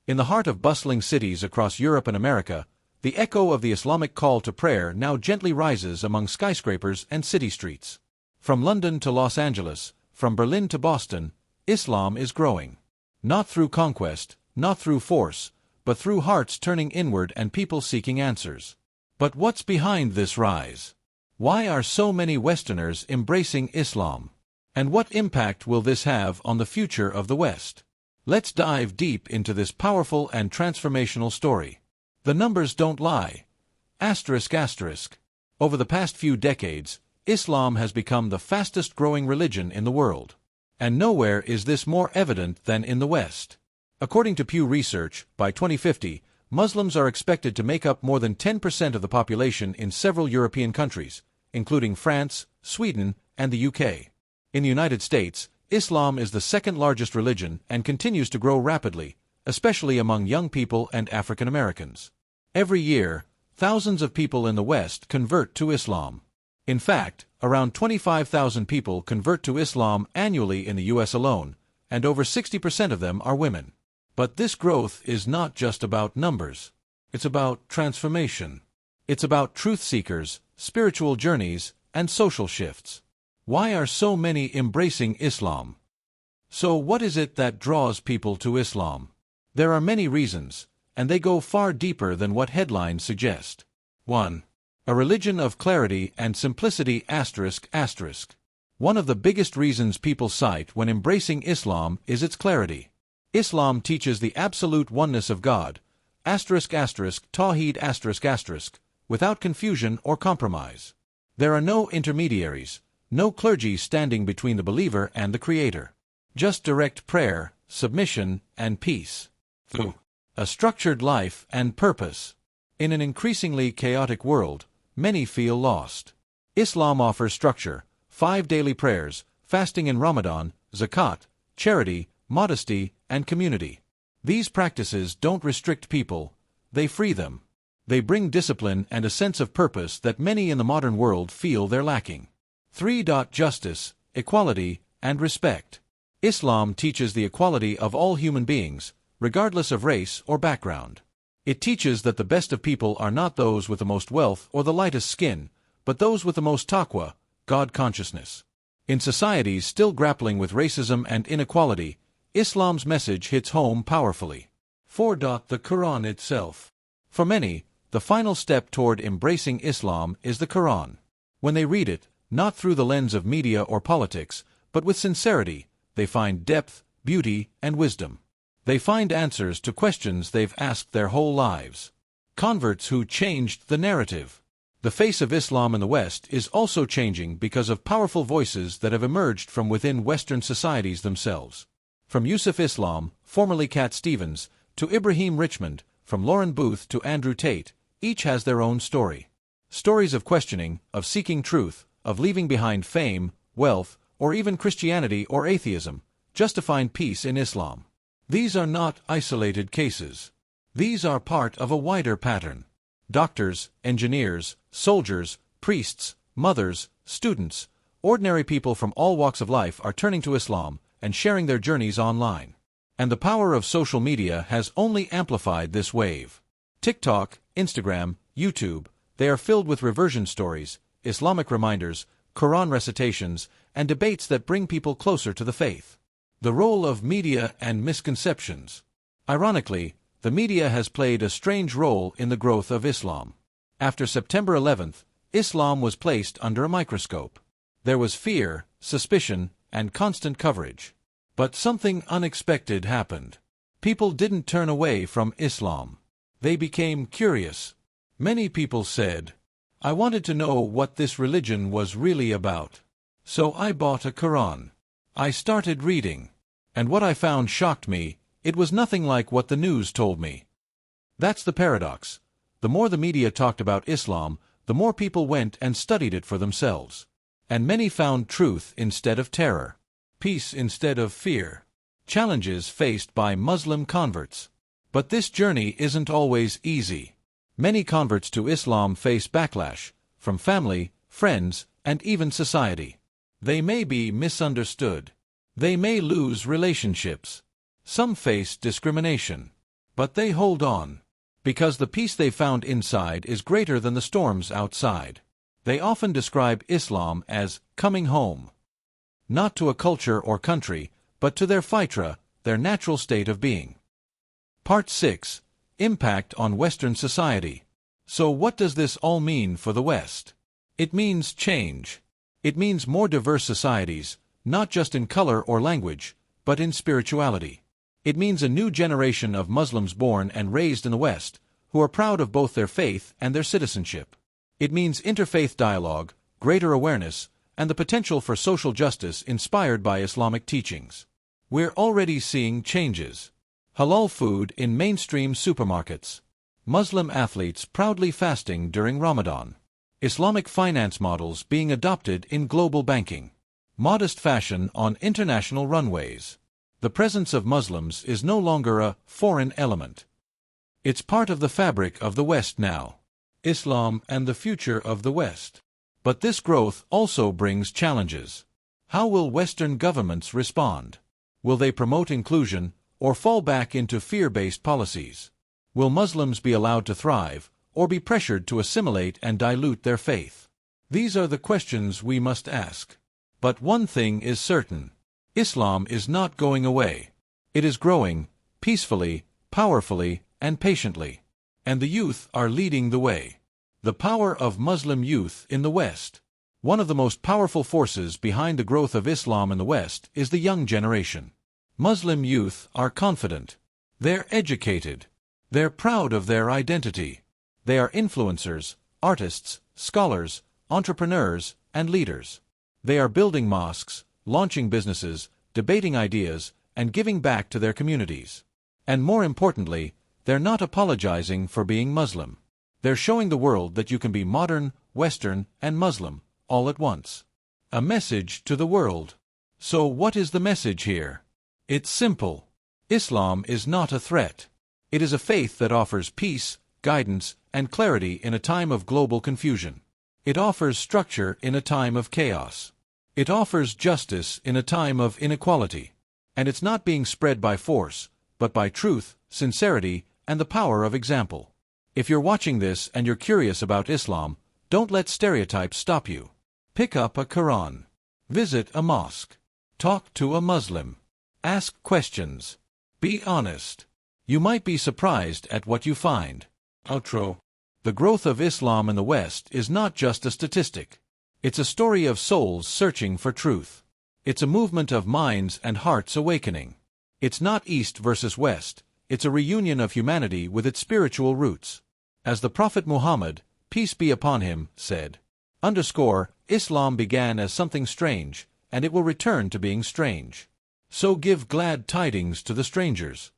In the heart of bustling cities across Europe and America, the echo of the Islamic call to prayer now gently rises among skyscrapers and city streets. From London to Los Angeles, from Berlin to Boston, Islam is growing. Not through conquest, not through force, but through hearts turning inward and people seeking answers. But what's behind this rise? Why are so many Westerners embracing Islam? And what impact will this have on the future of the West? Let's dive deep into this powerful and transformational story. The numbers don't lie. ***. Over the past few decades, Islam has become the fastest-growing religion in the world. And nowhere is this more evident than in the West. According to Pew Research, by 2050, Muslims are expected to make up more than 10% of the population in several European countries, including France, Sweden, and the UK. In the United States, Islam is the second-largest religion and continues to grow rapidly, especially among young people and African Americans. Every year, thousands of people in the West convert to Islam. In fact, around 25,000 people convert to Islam annually in the U.S. alone, and over 60% of them are women. But this growth is not just about numbers. It's about transformation. It's about truth seekers, spiritual journeys, and social shifts. Why are so many embracing Islam? So what is it that draws people to Islam? There are many reasons, and they go far deeper than what headlines suggest. 1. A religion of clarity and simplicity ***. One of the biggest reasons people cite when embracing Islam is its clarity. Islam teaches the absolute oneness of God, ***Tawheed***, without confusion or compromise. There are no intermediaries, no clergy standing between the believer and the Creator. Just direct prayer, submission, and peace. 2. A structured life and purpose. In an increasingly chaotic world, many feel lost. Islam offers structure, 5 daily prayers, fasting in Ramadan, zakat, charity, modesty, and community. These practices don't restrict people, they free them. They bring discipline and a sense of purpose that many in the modern world feel they're lacking. 3. Justice, equality, and respect. Islam teaches the equality of all human beings, regardless of race or background. It teaches that the best of people are not those with the most wealth or the lightest skin, but those with the most taqwa, God consciousness. In societies still grappling with racism and inequality, Islam's message hits home powerfully. 4. The Quran itself. For many, the final step toward embracing Islam is the Quran. When they read it, not through the lens of media or politics, but with sincerity, they find depth, beauty, and wisdom. They find answers to questions they've asked their whole lives. Converts who changed the narrative. The face of Islam in the West is also changing because of powerful voices that have emerged from within Western societies themselves. From Yusuf Islam, formerly Cat Stevens, to Ibrahim Richmond, from Lauren Booth to Andrew Tate, each has their own story. Stories of questioning, of seeking truth, of leaving behind fame, wealth, or even Christianity or atheism, just to find peace in Islam. These are not isolated cases. These are part of a wider pattern. Doctors, engineers, soldiers, priests, mothers, students, ordinary people from all walks of life are turning to Islam and sharing their journeys online. And the power of social media has only amplified this wave. TikTok, Instagram, YouTube, they are filled with reversion stories, Islamic reminders, Quran recitations, and debates that bring people closer to the faith. The role of media and misconceptions. Ironically, the media has played a strange role in the growth of Islam. After September 11th, Islam was placed under a microscope. There was fear, suspicion, and constant coverage. But something unexpected happened. People didn't turn away from Islam. They became curious. Many people said, "I wanted to know what this religion was really about. So I bought a Quran. I started reading. And what I found shocked me. It was nothing like what the news told me." That's the paradox. The more the media talked about Islam, the more people went and studied it for themselves. And many found truth instead of terror, peace instead of fear, challenges faced by Muslim converts. But this journey isn't always easy. Many converts to Islam face backlash, from family, friends, and even society. They may be misunderstood. They may lose relationships. Some face discrimination. But they hold on. Because the peace they found inside is greater than the storms outside. They often describe Islam as coming home. Not to a culture or country, but to their fitra, their natural state of being. Part 6. Impact on Western society. So what does this all mean for the West? It means change. It means more diverse societies, not just in color or language, but in spirituality. It means a new generation of Muslims born and raised in the West, who are proud of both their faith and their citizenship. It means interfaith dialogue, greater awareness, and the potential for social justice inspired by Islamic teachings. We're already seeing changes. Halal food in mainstream supermarkets. Muslim athletes proudly fasting during Ramadan. Islamic finance models being adopted in global banking. Modest fashion on international runways. The presence of Muslims is no longer a foreign element. It's part of the fabric of the West now. Islam and the future of the West. But this growth also brings challenges. How will Western governments respond? Will they promote inclusion, or fall back into fear-based policies? Will Muslims be allowed to thrive, or be pressured to assimilate and dilute their faith? These are the questions we must ask. But one thing is certain. Islam is not going away. It is growing, peacefully, powerfully, and patiently. And the youth are leading the way. The power of Muslim youth in the West. One of the most powerful forces behind the growth of Islam in the West is the young generation. Muslim youth are confident. They're educated. They're proud of their identity. They are influencers, artists, scholars, entrepreneurs, and leaders. They are building mosques, launching businesses, debating ideas, and giving back to their communities. And more importantly, they're not apologizing for being Muslim. They're showing the world that you can be modern, Western, and Muslim, all at once. A message to the world. So what is the message here? It's simple. Islam is not a threat. It is a faith that offers peace, guidance, and clarity in a time of global confusion. It offers structure in a time of chaos. It offers justice in a time of inequality. And it's not being spread by force, but by truth, sincerity, and the power of example. If you're watching this and you're curious about Islam, don't let stereotypes stop you. Pick up a Quran. Visit a mosque. Talk to a Muslim. Ask questions. Be honest. You might be surprised at what you find. Outro. The growth of Islam in the West is not just a statistic. It's a story of souls searching for truth. It's a movement of minds and hearts awakening. It's not East versus West. It's a reunion of humanity with its spiritual roots. As the Prophet Muhammad, peace be upon him, said, Islam began as something strange, and it will return to being strange. So give glad tidings to the strangers.